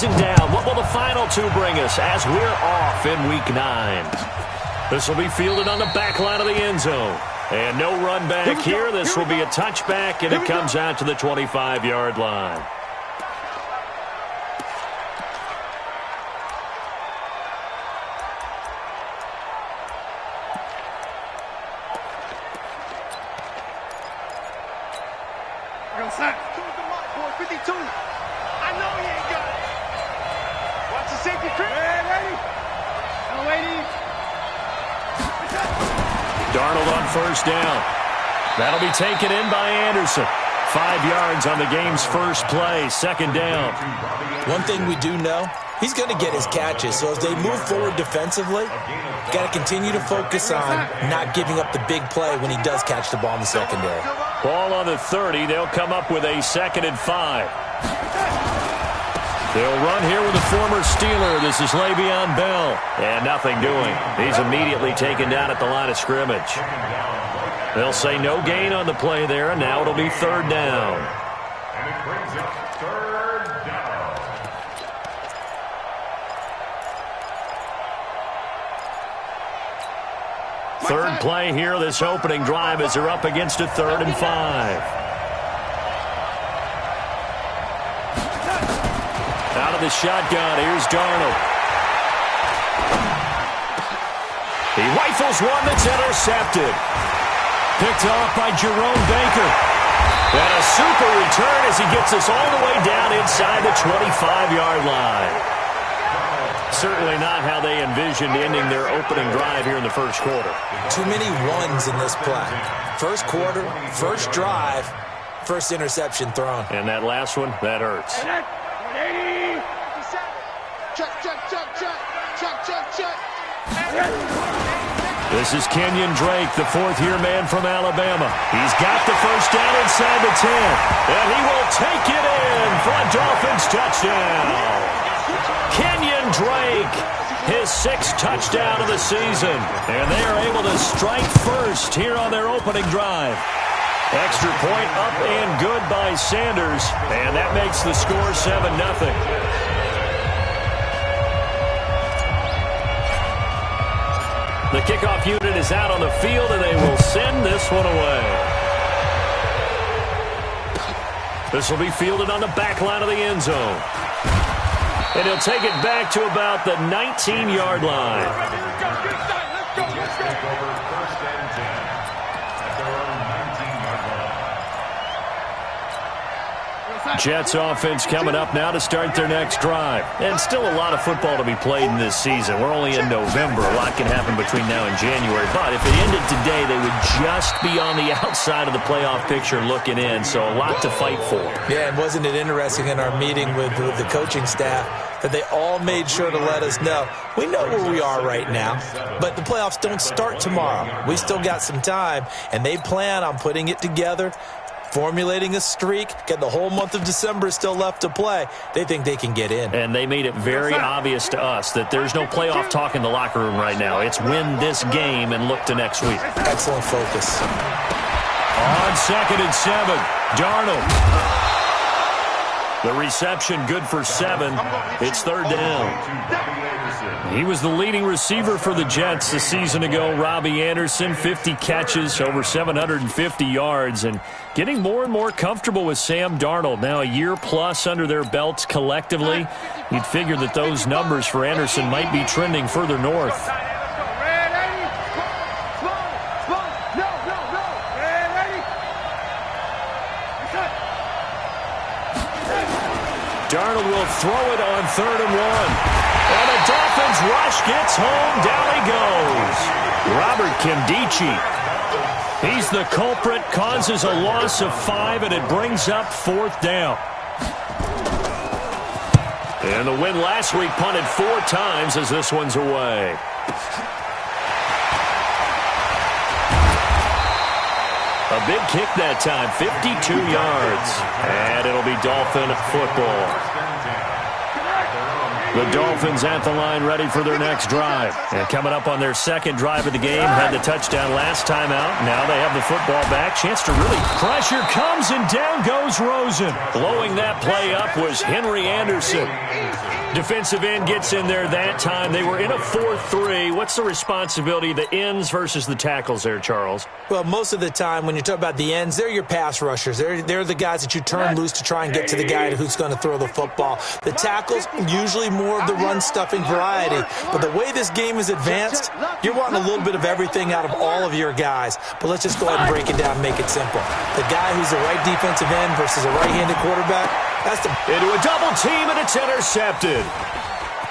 season down. What will the final two bring us as we're off in Week 9? This will be fielded on the back line of the end zone. And no run back here. This will be a touchback, and it comes out to the 25-yard line. Darnold on first down. That'll be taken in by Anderson. 5 yards on the game's first play, second down. One thing we do know, he's going to get his catches. So as they move forward defensively, got to continue to focus on not giving up the big play when he does catch the ball in the secondary. Ball on the 30. They'll come up with a 2nd and 5. They'll run here with the former Steeler. This is Le'Veon Bell. And nothing doing. He's immediately taken down at the line of scrimmage. They'll say no gain on the play there, and now it'll be 3rd down. And it brings it 3rd down. Third play here, this opening drive as they're up against a 3rd and 5. Out of the shotgun, here's Darnold. He rifles one that's intercepted. Picked off by Jerome Baker. And a super return as he gets us all the way down inside the 25-yard line. Certainly not how they envisioned ending their opening drive here in the first quarter. Too many ones in this play. First quarter, first drive, first interception thrown. And that last one, that hurts. This is Kenyon Drake, the 4th-year man from Alabama. He's got the first down inside the 10. And he will take it in for a Dolphins touchdown. Kenyon Drake, his 6th touchdown of the season. And they are able to strike first here on their opening drive. Extra point up and good by Sanders. And that makes the score 7-0. The kickoff unit is out on the field, and they will send this one away. This will be fielded on the back line of the end zone. And he'll take it back to about the 19-yard line. Jets offense coming up now to start their next drive. And still a lot of football to be played in this season. We're only in November. A lot can happen between now and January. But if it ended today, they would just be on the outside of the playoff picture looking in. So a lot to fight for. Yeah, and wasn't it interesting in our meeting with the coaching staff that they all made sure to let us know, we know where we are right now, but the playoffs don't start tomorrow. We still got some time, and they plan on putting it together, formulating a streak, get the whole month of December still left to play. They think they can get in. And they made it very obvious to us that there's no playoff talk in the locker room right now. It's win this game and look to next week. Excellent focus. On 2nd and 7, Darnold. The reception good for 7. It's 3rd down. He was the leading receiver for the Jets a season ago. Robbie Anderson, 50 catches, over 750 yards, and getting more and more comfortable with Sam Darnold. Now a year plus under their belts collectively. You'd figure that those numbers for Anderson might be trending further north. Darnold will throw it on 3rd and 1. And the Dolphins rush gets home. Down he goes. Robert Kimdichie. He's the culprit, causes a loss of 5, and it brings up 4th down. And the win last week punted 4 times as this one's away. A big kick that time, 52 yards. And it'll be Dolphin football. The Dolphins at the line ready for their next drive. And coming up on their 2nd drive of the game, had the touchdown last time out. Now they have the football back. Chance to really pressure comes, and down goes Rosen. Blowing that play up was Henry Anderson. Defensive end gets in there that time. They were in a 4-3. What's the responsibility of the ends versus the tackles there, Charles? Well, most of the time when you talk about the ends, they're your pass rushers. They're the guys that you turn loose to try and get to the guy who's going to throw the football. The tackles, usually more of the run-stuffing variety. But the way this game is advanced, you're wanting a little bit of everything out of all of your guys. But let's just go ahead and break it down and make it simple. The guy who's the right defensive end versus a right-handed quarterback, that's the... Into a double team, and it's intercepted.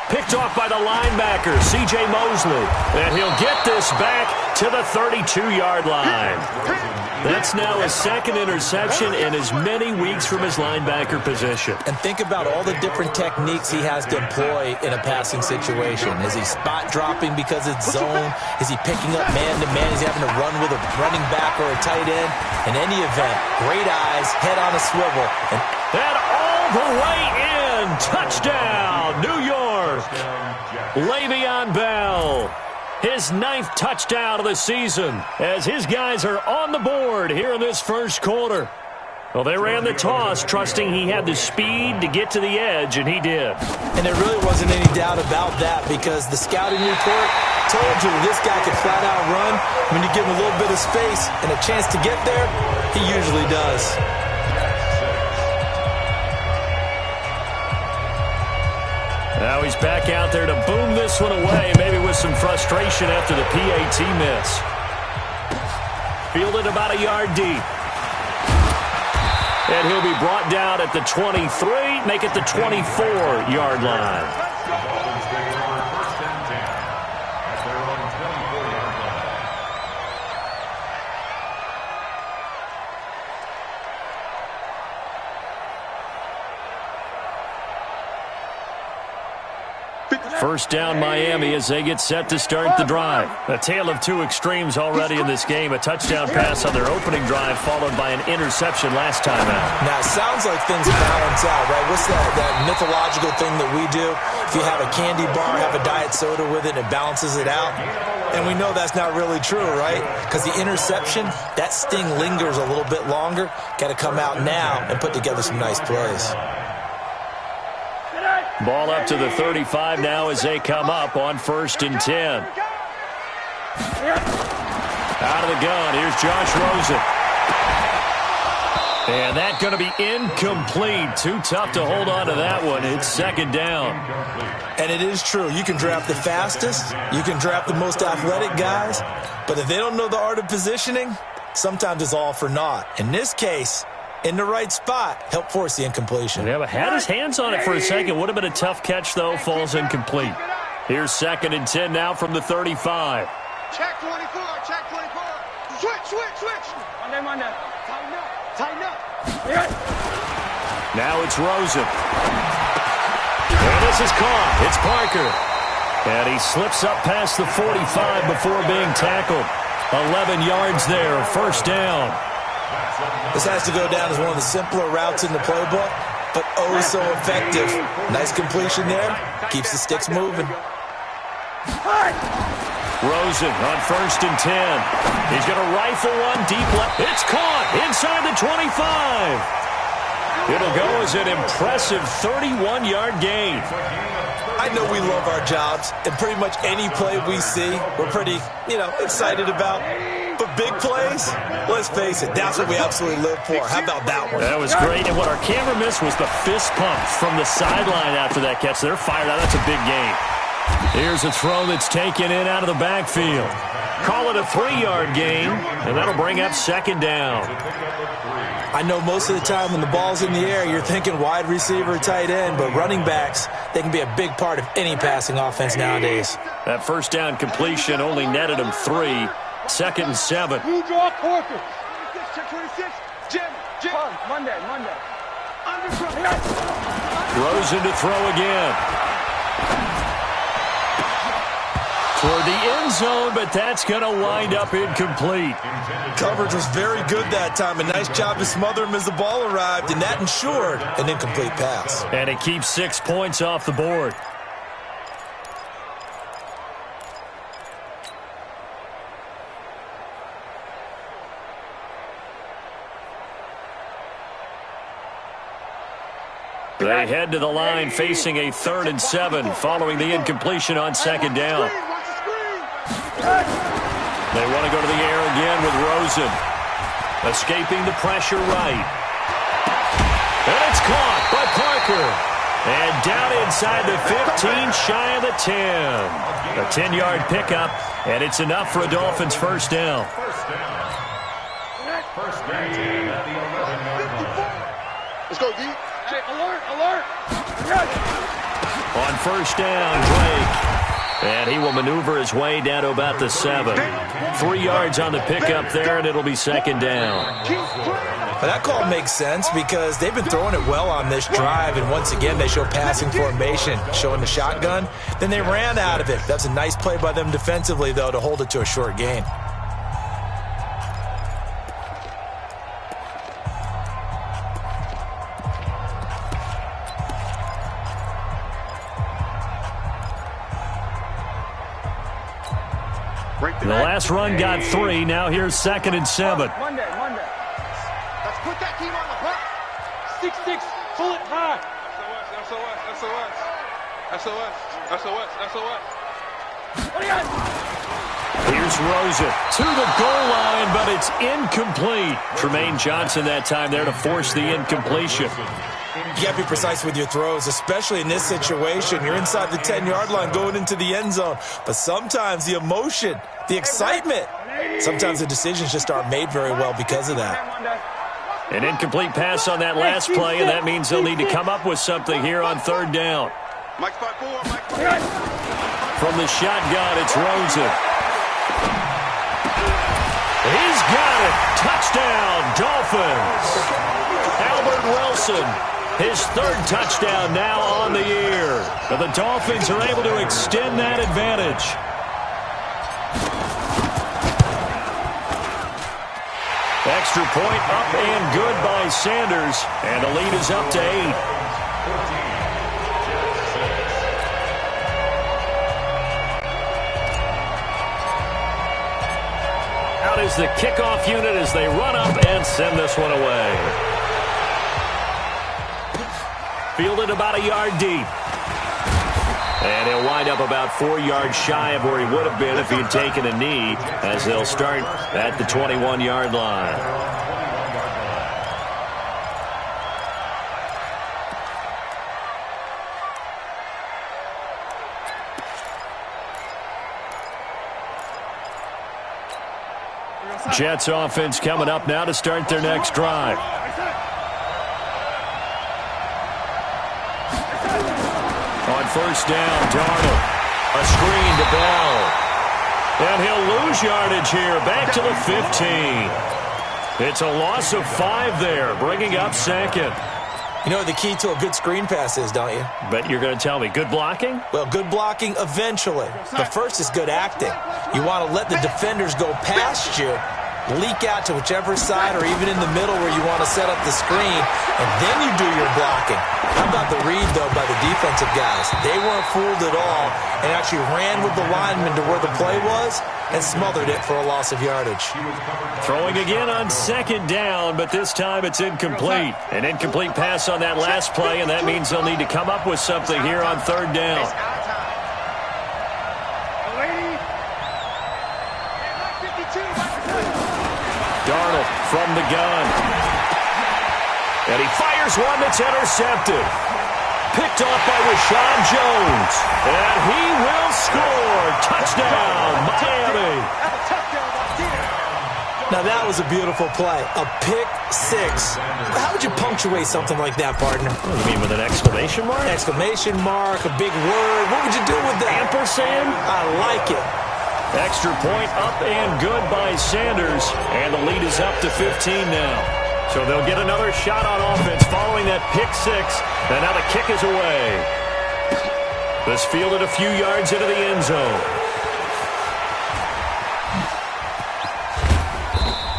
Picked off by the linebacker, C.J. Mosley. And he'll get this back to the 32-yard line. That's now his second interception in as many weeks from his linebacker position. And think about all the different techniques he has to employ in a passing situation. Is he spot dropping because it's zone? Is he picking up man-to-man? Is he having to run with a running back or a tight end? In any event, great eyes, head on a swivel. And all the way in. Touchdown, New York. Le'Veon Bell. His 9th touchdown of the season as his guys are on the board here in this first quarter. Well, they ran the toss, trusting he had the speed to get to the edge, and he did. And there really wasn't any doubt about that because the scouting report told you this guy could flat out run. When you give him a little bit of space and a chance to get there, he usually does. Now he's back out there to boom this one away, maybe with some frustration after the PAT miss. Fielded about a yard deep. And he'll be brought down at the 23, make it the 24-yard line. First down, Miami, as they get set to start the drive. A tale of two extremes already in this game. A touchdown pass on their opening drive, followed by an interception last time out. Now, it sounds like things balance out, right? What's that mythological thing that we do? If you have a candy bar, have a diet soda with it, and it balances it out. And we know that's not really true, right? Because the interception, that sting lingers a little bit longer. Got to come out now and put together some nice plays. Ball up to the 35 now as they come up on 1st and 10. Out of the gun, here's Josh Rosen. And that's going to be incomplete. Too tough to hold on to that one. It's 2nd down. And it is true. You can draft the fastest. You can draft the most athletic guys. But if they don't know the art of positioning, sometimes it's all for naught. In this case, in the right spot, help force the incompletion. Yeah, but had his hands on it for a second. Would have been a tough catch, though. Falls incomplete. Here's 2nd and 10 now from the 35. Check 24, check 24. Switch. Monday. Tighten up. Now it's Rosen. And this is caught. It's Parker. And he slips up past the 45 before being tackled. 11 yards there, 1st down. This has to go down as one of the simpler routes in the playbook, but oh so effective. Nice completion there. Keeps the sticks moving. Rosen on 1st and 10. He's going to rifle one deep left. It's caught inside the 25. It'll go as an impressive 31-yard gain. I know we love our jobs, and pretty much any play we see, we're pretty, excited about. But big plays, let's face it, that's what we absolutely live for. How about that one? That was great, and what our camera missed was the fist pump from the sideline after that catch. They're fired out. That's a big gain. Here's a throw that's taken in out of the backfield. Call it a 3-yard gain, and that'll bring up 2nd down. I know most of the time when the ball's in the air, you're thinking wide receiver, tight end, but running backs, they can be a big part of any passing offense nowadays. That 1st down completion only netted him 3. 2nd and 7. Who draw Parker? 26. Jim. Monday. Rosen to throw again. Toward the end zone, but that's going to wind up incomplete. Coverage was very good that time. A nice job to smother him as the ball arrived, and that ensured an incomplete pass. And it keeps 6 points off the board. They head to the line facing a 3rd and 7 following the incompletion on 2nd down. They want to go to the air again with Rosen. Escaping the pressure right. And it's caught by Parker. And down inside the 15, shy of the 10. A 10-yard pickup, and it's enough for a Dolphins first down. First down at the 11-yard line. Let's go, D. Hey, alert, alert. On first down, Drake. And he will maneuver his way down to about the 7. 3 yards on the pickup there, and it'll be 2nd down. Well, that call makes sense because they've been throwing it well on this drive, and once again they show passing formation, showing the shotgun. Then they ran out of it. That's a nice play by them defensively, though, to hold it to a short gain. The last run got 3. Now here's 2nd and 7. Monday. Let's put that team on the block. 6-6. Pull it high. SOS. What do you got? Here's Rosen to the goal line, but it's incomplete. Tremaine Johnson that time there to force the incompletion. You got to be precise with your throws, especially in this situation. You're inside the 10-yard line going into the end zone. But sometimes the emotion, the excitement, sometimes the decisions just aren't made very well because of that. An incomplete pass on that last play, and that means they'll need to come up with something here on 3rd down. From the shotgun, it's Rosen. He's got it. Touchdown, Dolphins. Albert Wilson, his 3rd touchdown now on the year. But the Dolphins are able to extend that advantage. Extra point up and good by Sanders. And the lead is up to 8. Out is the kickoff unit as they run up and send this one away. Fielded about a yard deep. And he'll wind up about 4 yards shy of where he would have been if he'd taken a knee, as they'll start at the 21-yard line. Jets offense coming up now to start their next drive. On first down, Darnold. A screen to Bell. And he'll lose yardage here, back to the 15. It's a loss of 5 there, bringing up 2nd. You know what the key to a good screen pass is, don't you? Bet you're going to tell me. Good blocking? Well, good blocking eventually. But first is good acting. You want to let the defenders go past you, leak out to whichever side or even in the middle where you want to set up the screen, and then you do your blocking. How about the read, though, by the defensive guys? They weren't fooled at all and actually ran with the lineman to where the play was and smothered it for a loss of yardage. Throwing again on 2nd down, but this time it's incomplete. An incomplete pass on that last play, and that means they'll need to come up with something here on 3rd down. Darnold from the gun. And he fires one that's intercepted. Picked off by Rashad Jones. And he will score. Touchdown, Miami. Now that was a beautiful play. A pick 6. How would you punctuate something like that, partner? You mean with an exclamation mark? Exclamation mark, a big word. What would you do with that? Ampersand? I like it. Extra point up and good by Sanders. And the lead is up to 15 now. So they'll get another shot on offense following that pick 6. And now the kick is away. This fielded a few yards into the end zone.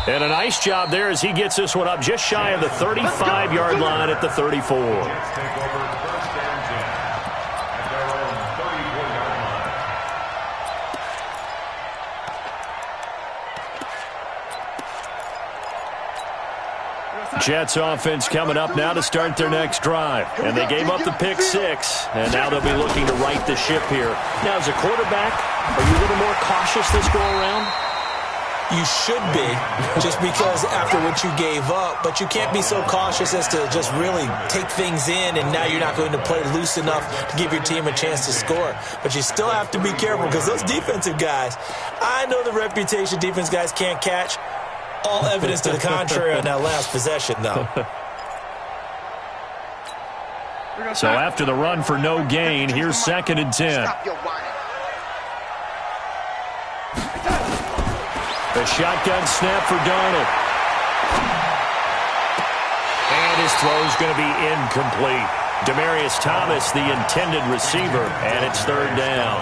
And a nice job there as he gets this one up just shy of the 35-yard line at the 34. Jets offense coming up now to start their next drive. And they gave up the pick 6, and now they'll be looking to right the ship here. Now, as a quarterback, are you a little more cautious this go-around? You should be, just because after what you gave up, but you can't be so cautious as to just really take things in, and now you're not going to play loose enough to give your team a chance to score. But you still have to be careful, because those defensive guys, I know the reputation defense guys can't catch. All evidence to the contrary on that last possession, though. So after the run for no gain, here's 2nd and 10. A shotgun snap for Darnold. And his throw's going to be incomplete. Demaryius Thomas, the intended receiver, and it's 3rd down.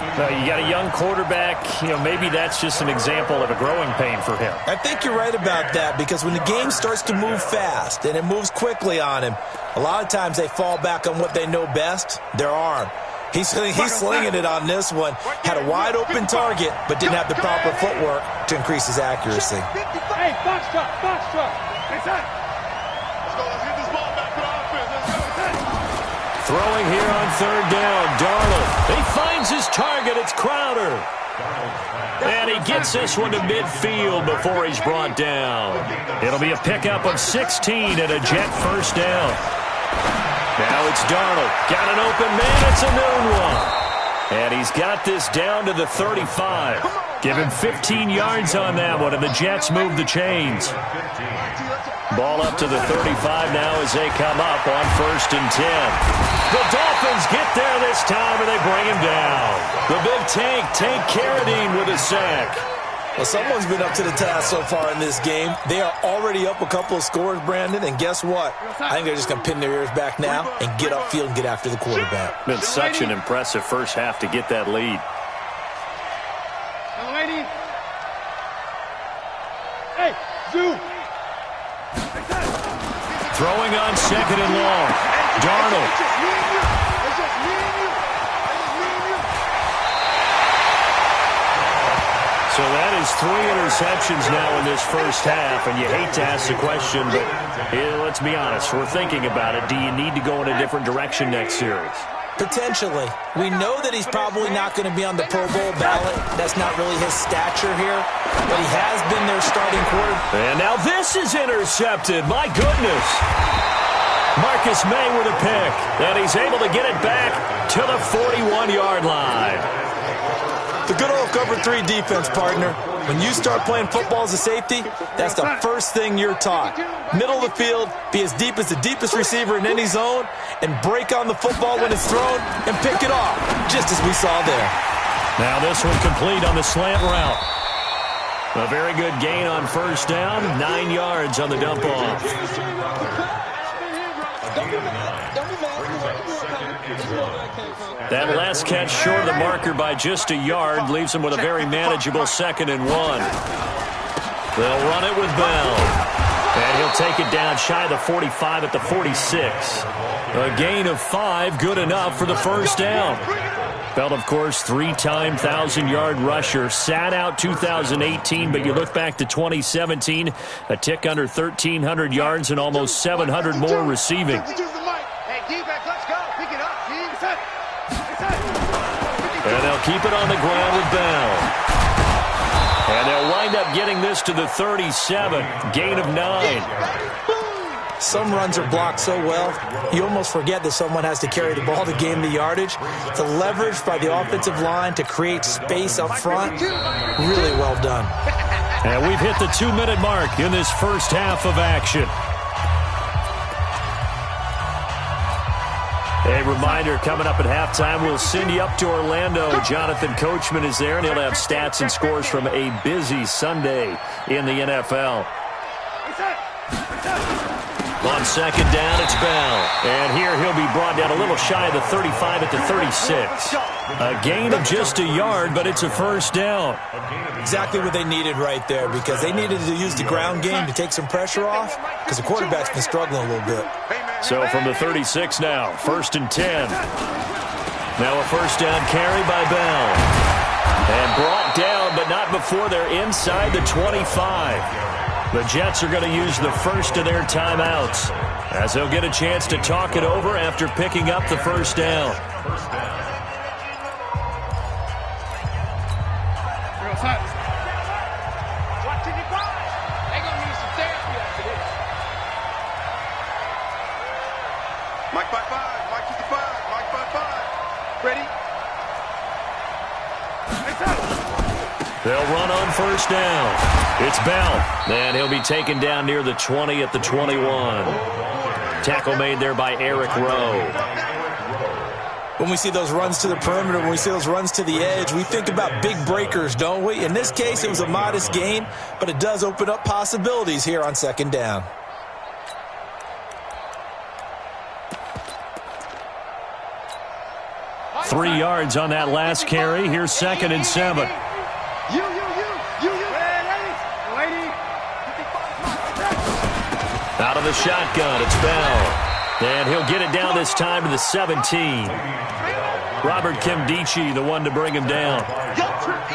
You got a young quarterback, maybe that's just an example of a growing pain for him. I think you're right about that, because when the game starts to move fast and it moves quickly on him, a lot of times they fall back on what they know best, their arm. He's slinging it on this one. Had a wide-open target, but didn't have the proper footwork to increase his accuracy. Hey, box truck, box truck. Let's go, let's get this ball back to the offense. Throwing here on 3rd down, Darnold. He finds his target. It's Crowder. And he gets this one to midfield before he's brought down. It'll be a pickup of 16 and a Jet 1st down. Now it's Darnold. Got an open man. It's a noon one. And he's got this down to the 35. Give him 15 yards on that one, and the Jets move the chains. Ball up to the 35 now as they come up on 1st and 10. The Dolphins get there this time, and they bring him down. The big Tank Carradine with a sack. Well, someone's been up to the task so far in this game. They are already up a couple of scores, Brandon, and guess what? I think they're just going to pin their ears back now and get upfield and get after the quarterback. Been such an impressive first half to get that lead. Hey, Zoo. Throwing on 2nd and long. Darnold. So that is 3 interceptions now in this first half, and you hate to ask the question, but let's be honest, we're thinking about it. Do you need to go in a different direction next series? Potentially. We know that he's probably not going to be on the Pro Bowl ballot. That's not really his stature here, but he has been their starting quarterback. And now this is intercepted. My goodness. Marcus May with a pick, and he's able to get it back to the 41-yard line. The good old cover 3 defense, partner. When you start playing football as a safety, that's the first thing you're taught. Middle of the field, be as deep as the deepest receiver in any zone, and break on the football when it's thrown and pick it off, just as we saw there. Now this one complete on the slant route. A very good gain on 1st down, 9 yards on the dump off. That last catch short of the marker by just a yard leaves him with a very manageable 2nd and 1. They'll run it with Bell. And he'll take it down shy of the 45 at the 46. A gain of 5, good enough for the 1st down. Bell, of course, 3-time 1,000-yard rusher. Sat out 2018, but you look back to 2017, a tick under 1,300 yards and almost 700 more receiving. And they'll keep it on the ground with Bell. And they'll wind up getting this to the 37. Gain of 9. Some runs are blocked so well, you almost forget that someone has to carry the ball to gain the yardage. The leverage by the offensive line to create space up front, really well done. And we've hit the 2-minute mark in this first half of action. A reminder, coming up at halftime, we'll send you up to Orlando. Jonathan Coachman is there, and he'll have stats and scores from a busy Sunday in the NFL. On 2nd down, it's Bell. And here he'll be brought down a little shy of the 35 at the 36. A gain of just a yard, but it's a 1st down. Exactly what they needed right there, because they needed to use the ground game to take some pressure off, because the quarterback's been struggling a little bit. So from the 36 now, 1st and 10. Now a 1st down carry by Bell. And brought down, but not before they're inside the 25. The Jets are going to use the first of their timeouts, as they'll get a chance to talk it over after picking up the first down. Mike by 5. Mike to the 5. Mike by 5. Ready? They'll run on first down. It's Bell, and he'll be taken down near the 20 at the 21. Tackle made there by Eric Rowe. When we see those runs to the perimeter, when we see those runs to the edge, we think about big breakers, don't we? In this case, it was a modest gain, but it does open up possibilities here on second down. Three yards on that last carry. Here's 2nd and 7. Out of the shotgun, it's Bell. And he'll get it down this time to the 17. Robert Kimdichie, the one to bring him down.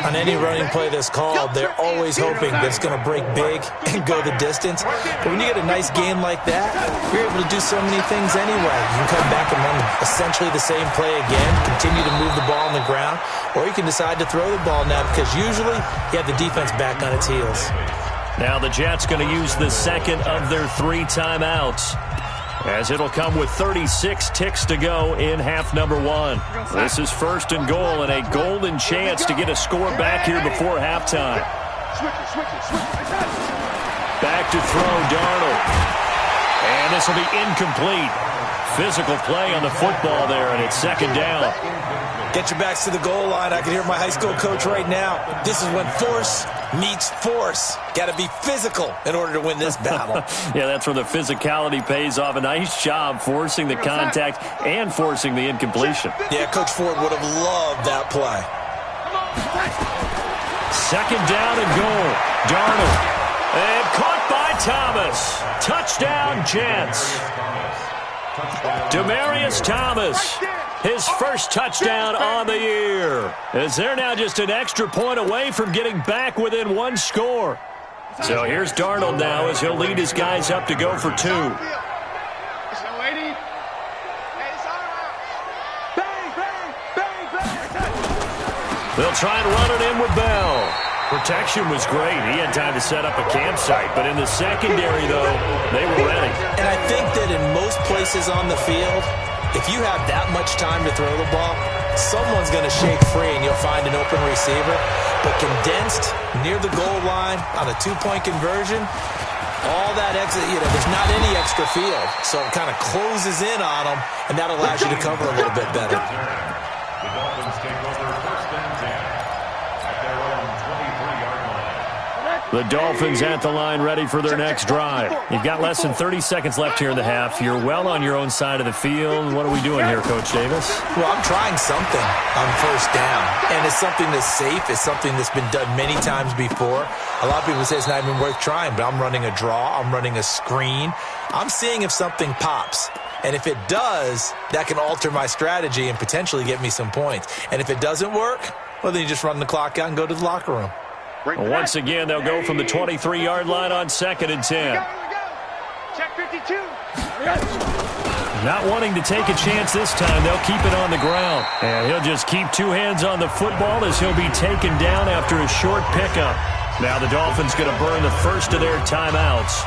On any running play that's called, they're always hoping that it's going to break big and go the distance. But when you get a nice game like that, you're able to do so many things anyway. You can come back and run essentially the same play again, continue to move the ball on the ground, or you can decide to throw the ball now because usually you have the defense back on its heels. Now the Jets going to use the second of their 3 timeouts, as it'll come with 36 ticks to go in half number 1. This is 1st and goal and a golden chance to get a score back here before halftime. Back to throw, Darnold. And this will be incomplete. Physical play on the football there, and it's 2nd down. Get your backs to the goal line. I can hear my high school coach right now. This is when force meets force. Got to be physical in order to win this battle. Yeah, that's where the physicality pays off. A nice job forcing the contact and forcing the incompletion. Yeah, Coach Ford would have loved that play. 2nd down and goal. Darnold. And caught by Thomas. Touchdown, Jets. Demaryius Thomas. His first touchdown on the year, as they're now just an extra point away from getting back within 1 score. So here's Darnold now as he'll lead his guys up to go for 2. They'll try and run it in with Bell. Protection was great. He had time to set up a campsite, but in the secondary, though, they were ready. And I think that in most places on the field, if you have that much time to throw the ball, someone's going to shake free and you'll find an open receiver. But condensed near the goal line on a 2-point conversion, all that exit, there's not any extra field. So it kind of closes in on them, and that allows you to cover a little bit better. The Dolphins take over 1st and 10 at their own 23-yard line. The Dolphins at the line, ready for their next drive. You've got less than 30 seconds left here in the half. You're well on your own side of the field. What are we doing here, Coach Davis? Well, I'm trying something on 1st down, and it's something that's safe. It's something that's been done many times before. A lot of people say it's not even worth trying, but I'm running a draw. I'm running a screen. I'm seeing if something pops. And if it does, that can alter my strategy and potentially get me some points. And if it doesn't work, well, then you just run the clock out and go to the locker room. Once again, they'll go from the 23-yard line on 2nd and 10. Check 52. Not wanting to take a chance this time, they'll keep it on the ground. And he'll just keep 2 hands on the football as he'll be taken down after a short pickup. Now the Dolphins going to burn the first of their timeouts,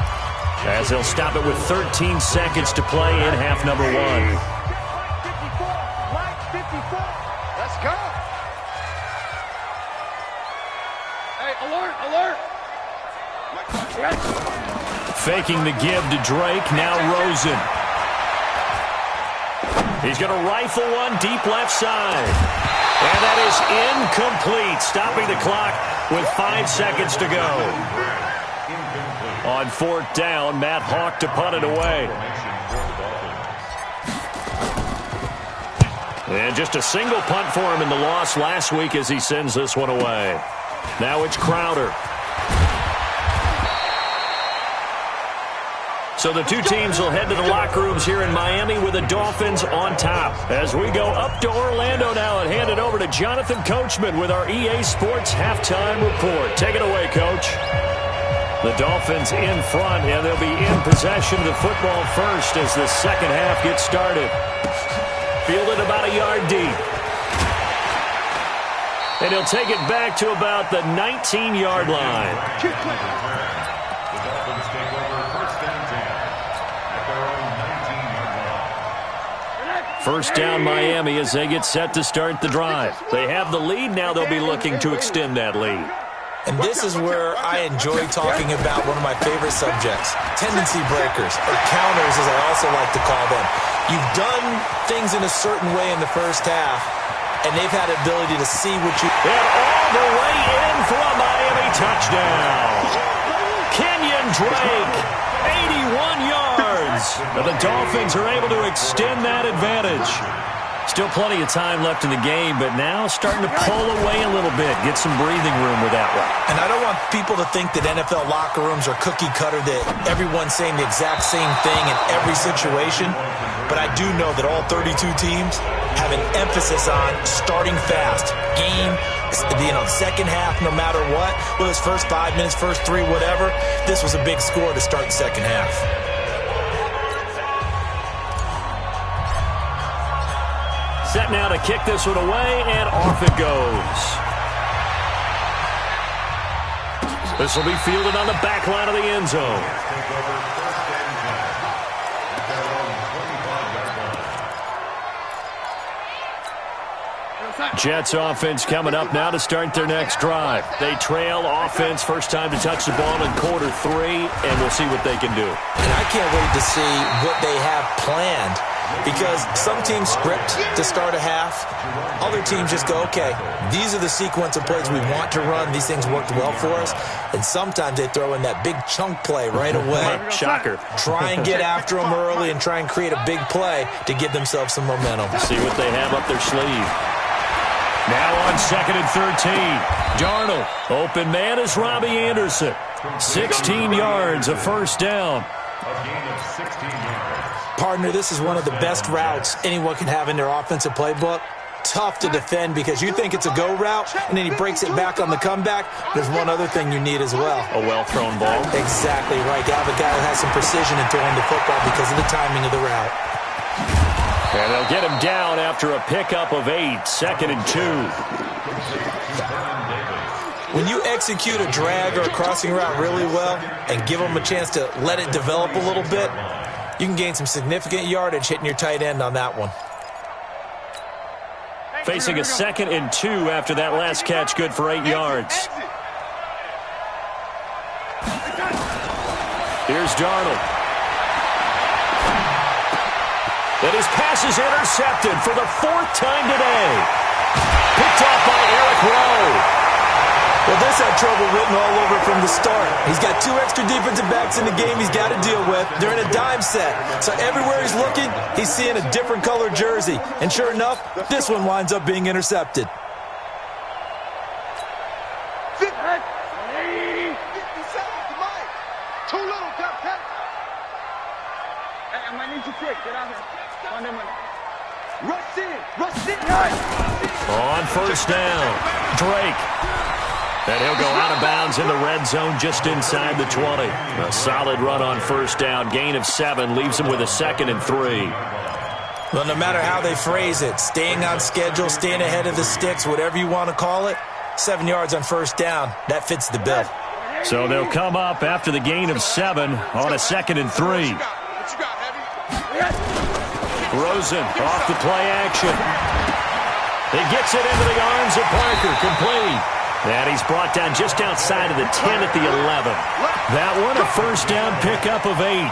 as they'll stop it with 13 seconds to play in half number 1. Let's go. Hey, alert, alert. Faking the give to Drake, now Rosen. He's going to rifle one deep left side. And that is incomplete, stopping the clock with 5 seconds to go. On 4th down, Matt Hawk to punt it away. And just a single punt for him in the loss last week as he sends this one away. Now it's Crowder. So the 2 teams will head to the locker rooms here in Miami with the Dolphins on top. As we go up to Orlando now and hand it over to Jonathan Coachman with our EA Sports Halftime Report. Take it away, Coach. The Dolphins in front, and they'll be in possession of the football first as the second half gets started. Fielded about a yard deep. And he'll take it back to about the 19-yard line. The Dolphins take over first and 10 at their own 19-yard line. First down Miami as they get set to start the drive. They have the lead. Now they'll be looking to extend that lead. And this is where I enjoy talking about one of my favorite subjects, tendency breakers, or counters as I also like to call them. You've done things in a certain way in the first half, and they've had the ability to see what you... And all the way in for a Miami touchdown. Kenyon Drake, 81 yards. And the Dolphins are able to extend that advantage. Still plenty of time left in the game, but now starting to pull away a little bit, get some breathing room with that one. And I don't want people to think that NFL locker rooms are cookie cutter, that everyone's saying the exact same thing in every situation. But I do know that all 32 teams have an emphasis on starting fast. Game, second half, no matter what. Whether it's first 5 minutes, first 3, whatever. This was a big score to start the second half. Set now to kick this one away, and off it goes. This will be fielded on the back line of the end zone. Jets offense coming up now to start their next drive. They trail offense, first time to touch the ball in quarter 3, and we'll see what they can do. And I can't wait to see what they have planned, because some teams script to start a half. Other teams just go, okay, these are the sequence of plays we want to run. These things worked well for us. And sometimes they throw in that big chunk play right away. Shocker. Try and get after them early and try and create a big play to give themselves some momentum. See what they have up their sleeve. Now on 2nd and 13. Darnold. Open man is Robbie Anderson. 16 yards, a first down. A gain of 16 yards. Partner, this is one of the best routes anyone can have in their offensive playbook. Tough to defend because you think it's a go route, and then he breaks it back on the comeback. There's one other thing you need as well. A well-thrown ball. Exactly right. You have a guy who has some precision in throwing the football because of the timing of the route. And they'll get him down after a pickup of 8, 2nd and 2. When you execute a drag or a crossing route really well and give them a chance to let it develop a little bit, you can gain some significant yardage hitting your tight end on that one. Facing a 2nd and 2 after that last catch, good for 8 yards. Here's Darnold. And his pass is intercepted for the 4th time today. Picked off by Eric Rowe. Well, this had trouble written all over from the start. He's got 2 extra defensive backs in the game he's got to deal with. They're in a dime set. So everywhere he's looking, he's seeing a different colored jersey. And sure enough, this one winds up being intercepted. Too little, Captain. I might need to quick. Get out here. Rush in. On first down, Drake. And he'll go out of bounds in the red zone just inside the 20. A solid run on first down. Gain of 7 leaves him with a 2nd and 3. Well, no matter how they phrase it, staying on schedule, staying ahead of the sticks, whatever you want to call it, 7 yards on first down, that fits the bill. So they'll come up after the gain of 7 on a 2nd and 3. Rosen off the play action. He gets it into the arms of Parker, complete. And he's brought down just outside of the 10 at the 11. That one a first down pickup of 8.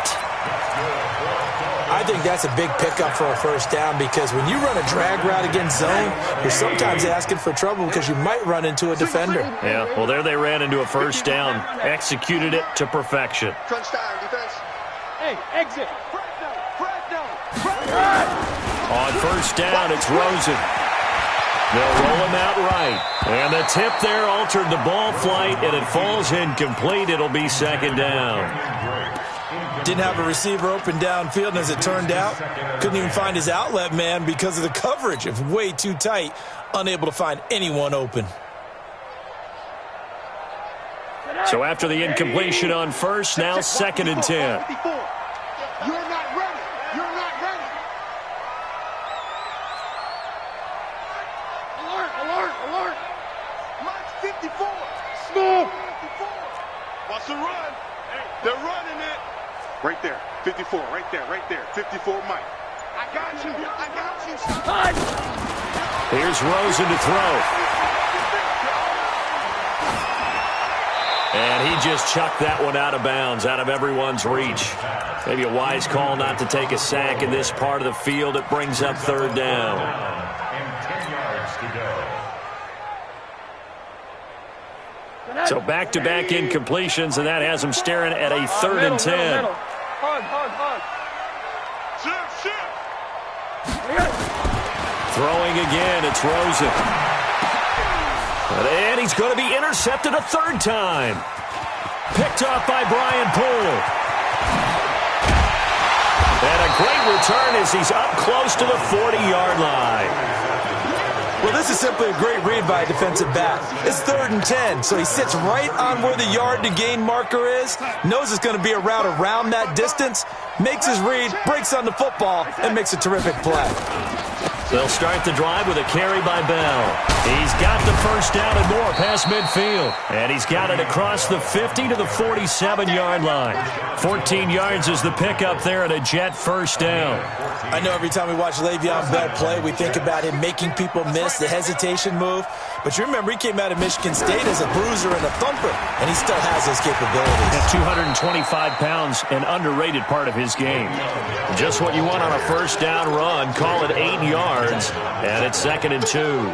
I think that's a big pickup for a first down because when you run a drag route against zone, you're sometimes asking for trouble because you might run into a defender. Yeah, well, there they ran into a first down. Executed it to perfection. Crunch time, defense. Hey, exit. On first down, it's Rosen. They'll roll him out right. And the tip there altered the ball flight, and it falls incomplete. It'll be 2nd down. Didn't have a receiver open downfield, and as it turned out, couldn't even find his outlet man because of the coverage. It was way too tight, unable to find anyone open. So after the incompletion on first, now 2nd and 10. You're not ready. You're not ready. Alert, alert, alert. Watch 54. Small. 54. Watch the run. They're running it. Right there. 54. Right there. Right there. 54, Mike. I got you. I got you. Here's Rosen to throw. And he just chucked that one out of bounds, out of everyone's reach. Maybe a wise call not to take a sack in this part of the field. It brings up 3rd down. And 10 yards to go. So back-to-back incompletions, and that has him staring at a 3rd and 10. Hard. Shift. Throwing again, it's Rosen. And he's going to be intercepted a 3rd time. Picked off by Brian Poole. And a great return as he's up close to the 40-yard line. Well, this is simply a great read by a defensive back. It's 3rd and 10, so he sits right on where the yard-to-gain marker is, knows it's going to be a route around that distance, makes his read, breaks on the football, and makes a terrific play. They'll start the drive with a carry by Bell. He's got the 1st down and more past midfield. And he's got it across the 50 to the 47-yard line. 14 yards is the pickup there and a Jet 1st down. I know every time we watch Le'Veon Bell play, we think about him making people miss the hesitation move. But you remember, he came out of Michigan State as a bruiser and a thumper, and he still has those capabilities. At 225 pounds, an underrated part of his game. Just what you want on a 1st down run. Call it 8 yards, and it's 2nd and 2.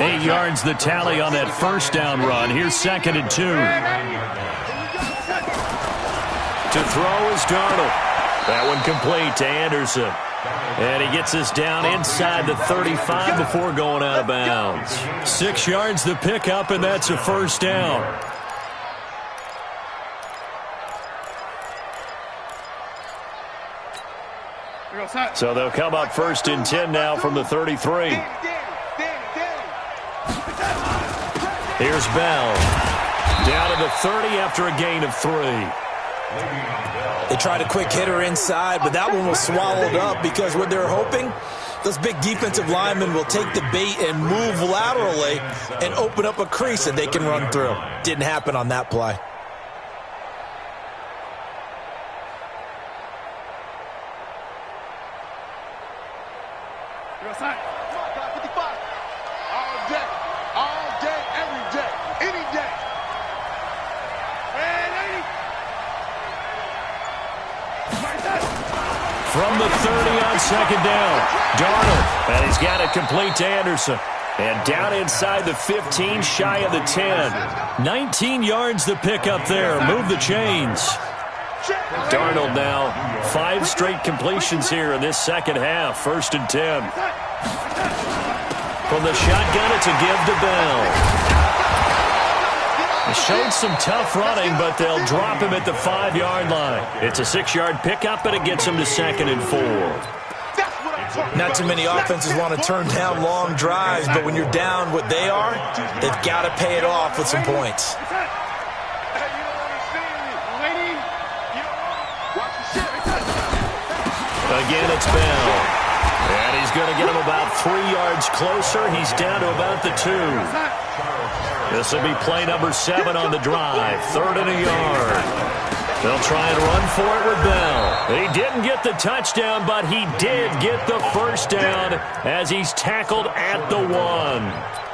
8 yards the tally on that 1st down run. Here's 2nd and 2. To throw is Darnold. That one complete to Anderson. And he gets us down inside the 35 before going out of bounds. 6 yards the pickup, and that's a 1st down. So they'll come up 1st and 10 now from the 33. Here's Bell. Down to the 30 after a gain of 3. They tried a quick hitter inside, but that one was swallowed up because what they're hoping, those big defensive linemen will take the bait and move laterally and open up a crease that they can run through. Didn't happen on that play. From the 30 on 2nd down, Darnold, and he's got it complete to Anderson. And down inside the 15, shy of the 10. 19 yards the pickup there. Move the chains. Darnold now 5 straight completions here in this 2nd half. 1st and 10. From the shotgun, it's a give to Bell. He showed some tough running, but they'll drop him at the 5-yard line. It's a 6-yard pickup, and it gets him to 2nd and 4. Not too many offenses want to turn down long drives, but when you're down what they are, they've got to pay it off with some points. Again, it's Bell. And he's going to get him about 3 yards closer. He's down to about the 2. This will be play number 7 on the drive. 3rd and a yard. They'll try and run for it with Bell. He didn't get the touchdown, but he did get the 1st down as he's tackled at the 1.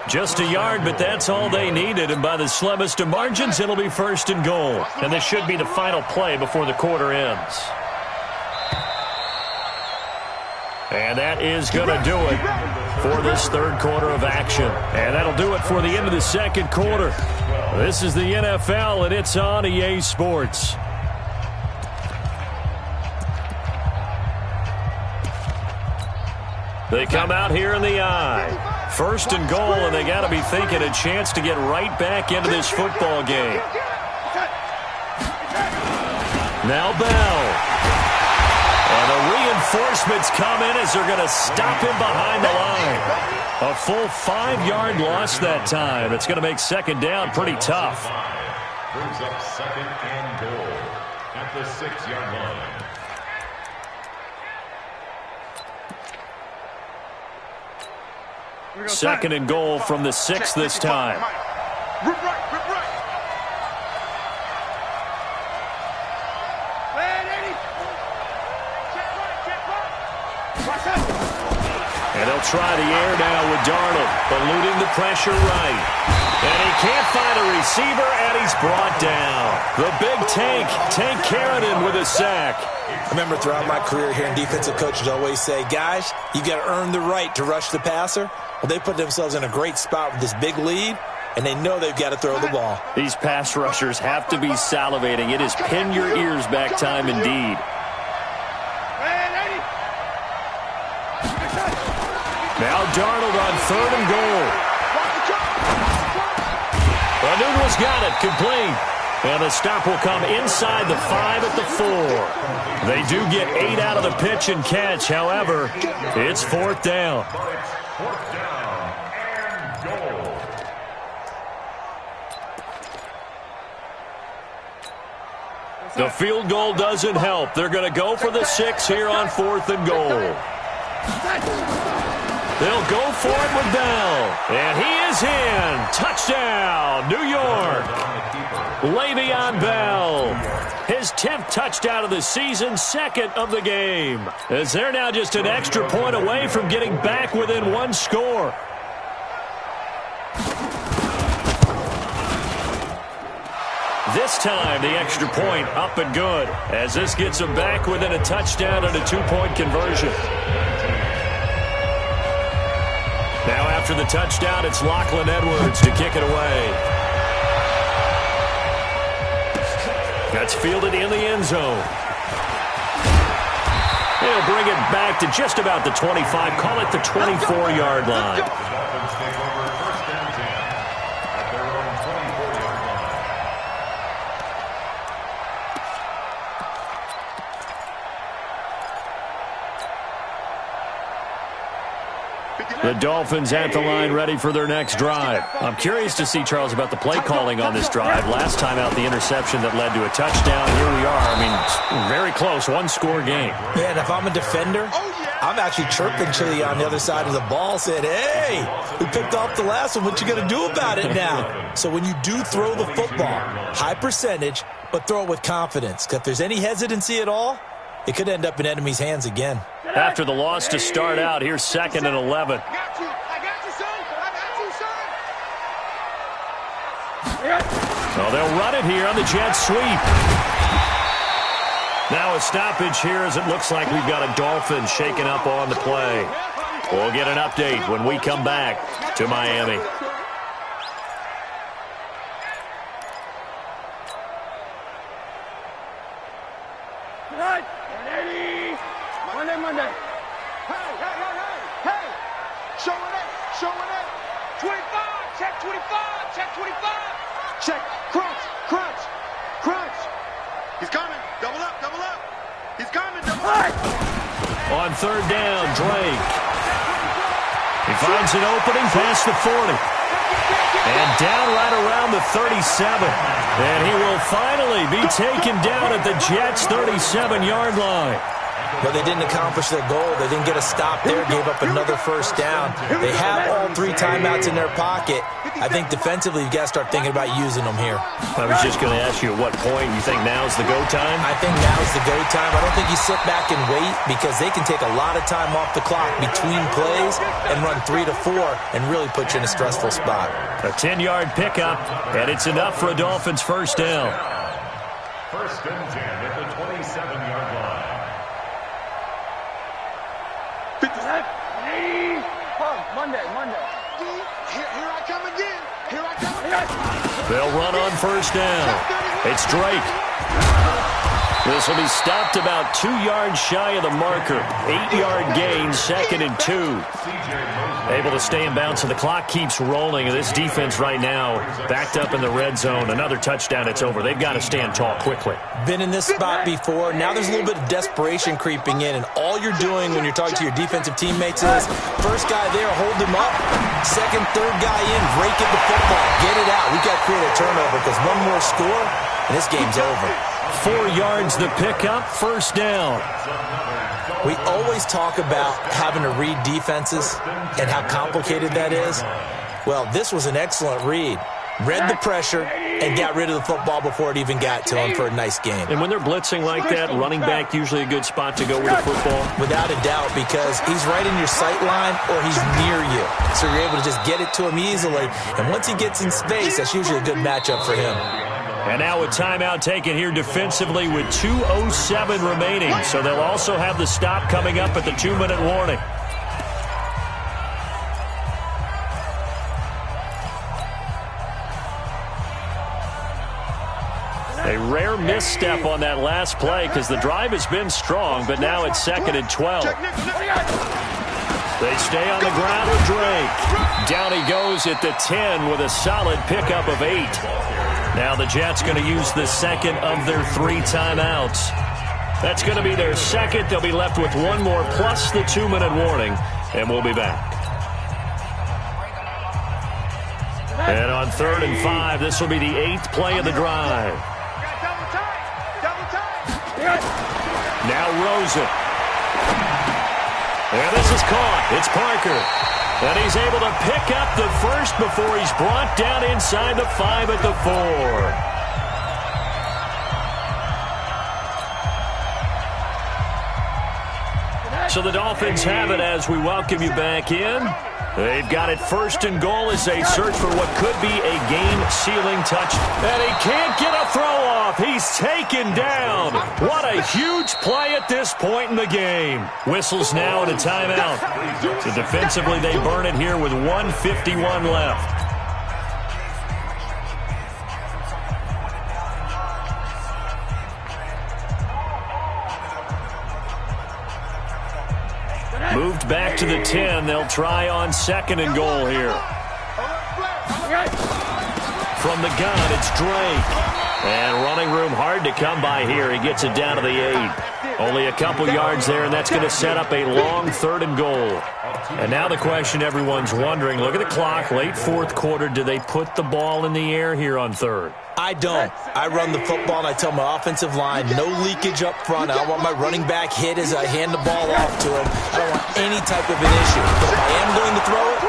Just a yard, but that's all they needed. And by the slimmest of margins, it'll be 1st and goal. And this should be the final play before the quarter ends. And that is going to do it for this 3rd quarter of action. And that'll do it for the end of the 2nd quarter. This is the NFL, and it's on EA Sports. They come out here in the eye. 1st and goal, and they got to be thinking a chance to get right back into this football game. Now Bell. And the reinforcements come in as they're going to stop him behind the line. A full 5-yard loss that time. It's going to make 2nd down pretty tough. brings up 2nd and goal at the 6-yard line. Second and goal from the 6 this time. Rip right, rip right. And they'll try the air now with Darnold, eluding the pressure right. And he can't find a receiver, and he's brought down. The big Tank Carradine with a sack. I remember throughout my career hearing defensive coaches always say, guys, you got to earn the right to rush the passer. Well, they put themselves in a great spot with this big lead, and they know they've got to throw the ball. These pass rushers have to be salivating. It is pin your ears back time indeed. Now Darnold on 3rd and goal. Nunez got it, complete. And the stop will come inside the 5 at the 4. They do get 8 out of the pitch and catch. However, it's 4th down. But it's 4th down and goal. The field goal doesn't help. They're going to go for the 6 here on 4th and goal. They'll go for it with Bell. And he is in. Touchdown, New York. Le'Veon Bell. His 10th touchdown of the season, 2nd of the game. As they're now just an extra point away from getting back within 1 score. This time, the extra point up and good, as this gets them back within a touchdown and a 2-point conversion. Now after the touchdown, it's Lachlan Edwards to kick it away. That's fielded in the end zone. They'll bring it back to just about the 25, call it the 24-yard line. The Dolphins take over 1st and 10 at their own 24-yard line. The Dolphins at the line ready for their next drive. I'm curious to see, Charles, about the play calling on this drive. Last time out, the interception that led to a touchdown. Here we are. I mean, very close, 1-score game. Yeah, and if I'm a defender, I'm actually chirping Chili on the other side of the ball, saying, hey, we picked off the last one. What you going to do about it now? So when you do throw the football, high percentage, but throw it with confidence. Because if there's any hesitancy at all, it could end up in enemy's hands again. After the loss to start out, here's 2nd and 11. I got you, son. Well, they'll run it here on the jet sweep. Now a stoppage here as it looks like we've got a Dolphin shaken up on the play. We'll get an update when we come back to Miami. Monday. Hey. Showing it. 25. Check 25. Check. Crunch. He's coming. Double up. He's coming. Double up. On 3rd down, Drake. He finds an opening past the 40. And down right around the 37. And he will finally be taken down at the Jets' 37-yard line. But they didn't accomplish their goal. They didn't get a stop there, gave up another 1st down. They have all 3 timeouts in their pocket. I think defensively, you've got to start thinking about using them here. I was just going to ask you at what point you think now's the go time? I think now's the go time. I don't think you sit back and wait because they can take a lot of time off the clock between plays and run 3 to 4 and really put you in a stressful spot. A 10-yard pickup, and it's enough for a Dolphins 1st down. 1st and 10 at the 27-yard line. Monday. Here I come again. They'll run on 1st down. It's Drake. This will be stopped about 2 yards shy of the marker. 8-yard gain, 2nd and 2. Able to stay in bounds, so the clock keeps rolling. And this defense right now backed up in the red zone. Another touchdown, it's over. They've got to stand tall quickly. Been in this spot before. Now there's a little bit of desperation creeping in. And all you're doing when you're talking to your defensive teammates is, first guy there, hold him up. Second, third guy in, rake at the football. Get it out. We've got to create a turnover because one more score, and this game's over. 4 yards the pickup, first down. We always talk about having to read defenses and how complicated that is. Well, this was an excellent read. Read the pressure and got rid of the football before it even got to him for a nice game. And when they're blitzing like that, running back usually a good spot to go with the football? Without a doubt, because he's right in your sight line or he's near you. So you're able to just get it to him easily. And once he gets in space, that's usually a good matchup for him. And now a timeout taken here defensively with 2:07 remaining. So they'll also have the stop coming up at the 2-minute warning. A rare misstep on that last play because the drive has been strong, but now it's 2nd and 12. They stay on the ground with Drake. Down he goes at the 10 with a solid pickup of 8. Now the Jets going to use the second of their 3 timeouts. That's going to be their second. They'll be left with 1 more plus the 2-minute warning, and we'll be back. And on 3rd and 5, this will be the 8th play of the drive. Now Rosen. And this is caught. It's Parker. And he's able to pick up the first before he's brought down inside the 5 at the 4. So the Dolphins have it as we welcome you back in. They've got it 1st and goal as they search for what could be a game-sealing touch. And he can't get a throw-off. He's taken down. What a huge play at this point in the game. Whistles now and a timeout. So defensively, they burn it here with 1:51 left. Moved back to the 10. They'll try on 2nd and goal here. From the gun, it's Drake. And running room hard to come by here. He gets it down to the 8. Only a couple yards there, and that's going to set up a long 3rd and goal. And now the question everyone's wondering, look at the clock, late 4th quarter. Do they put the ball in the air here on 3rd? I don't. I run the football, and I tell my offensive line, no leakage up front. I don't want my running back hit as I hand the ball off to him. I don't want any type of an issue. But if I am going to throw it,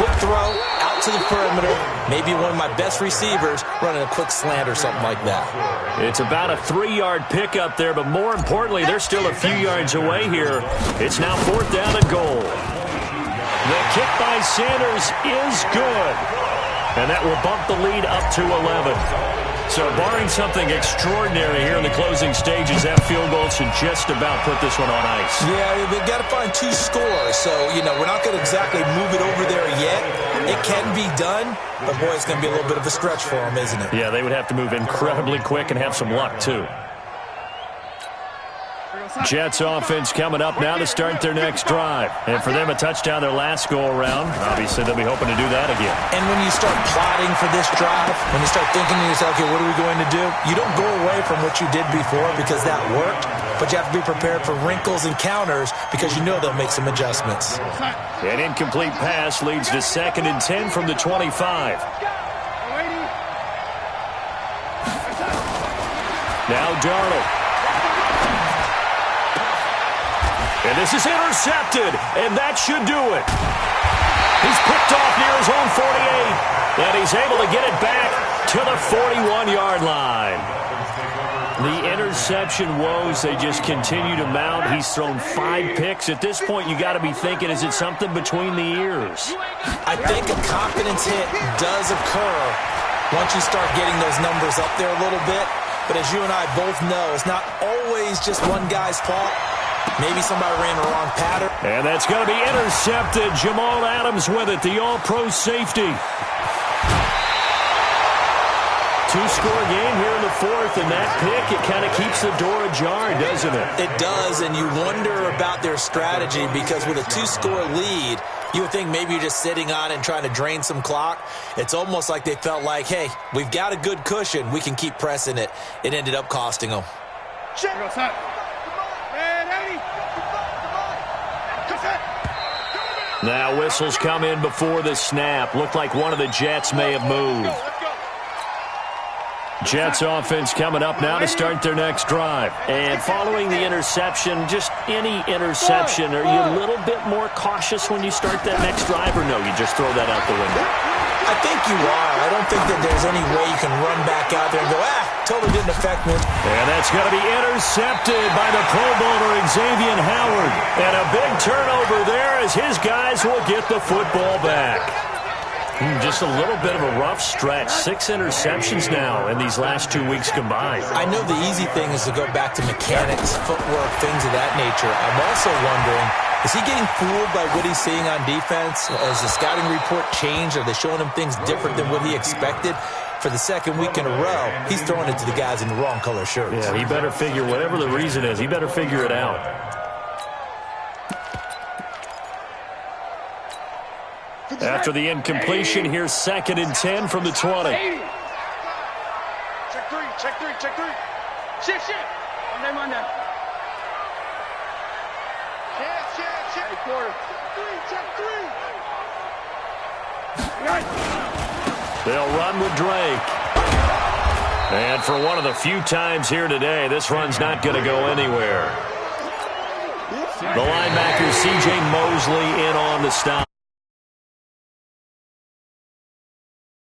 quick throw, out to the perimeter, maybe one of my best receivers running a quick slant or something like that. It's about a 3-yard pickup there, but more importantly, they're still a few yards away here. It's now 4th down and goal. The kick by Sanders is good. And that will bump the lead up to 11. So barring something extraordinary here in the closing stages, that field goal should just about put this one on ice. Yeah, we've got to find 2 scores. So, we're not going to exactly move it over there yet. It can be done, but boy, it's going to be a little bit of a stretch for them, isn't it? Yeah, they would have to move incredibly quick and have some luck, too. Jets offense coming up now to start their next drive. And for them, a touchdown their last go-around. Obviously, they'll be hoping to do that again. And when you start plotting for this drive, when you start thinking to yourself, okay, what are we going to do? You don't go away from what you did before because that worked, but you have to be prepared for wrinkles and counters because you know they'll make some adjustments. An incomplete pass leads to 2nd and 10 from the 25. Now Darnold. And this is intercepted, and that should do it. He's picked off near his own 48, and he's able to get it back to the 41-yard line. The interception woes, they just continue to mount. He's thrown 5 picks. At this point, you got to be thinking, is it something between the ears? I think a confidence hit does occur once you start getting those numbers up there a little bit. But as you and I both know, it's not always just one guy's fault. Maybe somebody ran the wrong pattern. And that's going to be intercepted. Jamal Adams with it, the all-pro safety. 2-score game here in the 4th, and that pick, it kind of keeps the door ajar, doesn't it? It does, and you wonder about their strategy because with a 2-score lead, you would think maybe you're just sitting on it and trying to drain some clock. It's almost like they felt like, hey, we've got a good cushion. We can keep pressing it. It ended up costing them. Now whistles come in before the snap. Looked like one of the Jets may have moved. Jets offense coming up now to start their next drive. And following the interception, just any interception, are you a little bit more cautious when you start that next drive, or no, you just throw that out the window? I think you are. I don't think that there's any way you can run back out there and go, totally didn't affect me. And that's going to be intercepted by the Pro Bowler Xavier Howard. And a big turnover there as his guys will get the football back. Just a little bit of a rough stretch. 6 interceptions now in these last 2 weeks combined. I know the easy thing is to go back to mechanics, footwork, things of that nature. I'm also wondering, is he getting fooled by what he's seeing on defense? Has the scouting report changed? Are they showing him things different than what he expected? For the second week in a row, he's throwing it to the guys in the wrong color shirts. Yeah, he better figure, whatever the reason is, he better figure it out. After the incompletion, here's 2nd and 10 from the 20. Check 3, check 3, check 3. Shit. I'm there. Check. Quarter. Check 3. They'll run with Drake. And for one of the few times here today, this run's not going to go anywhere. The linebacker, C.J. Mosley, in on the stop.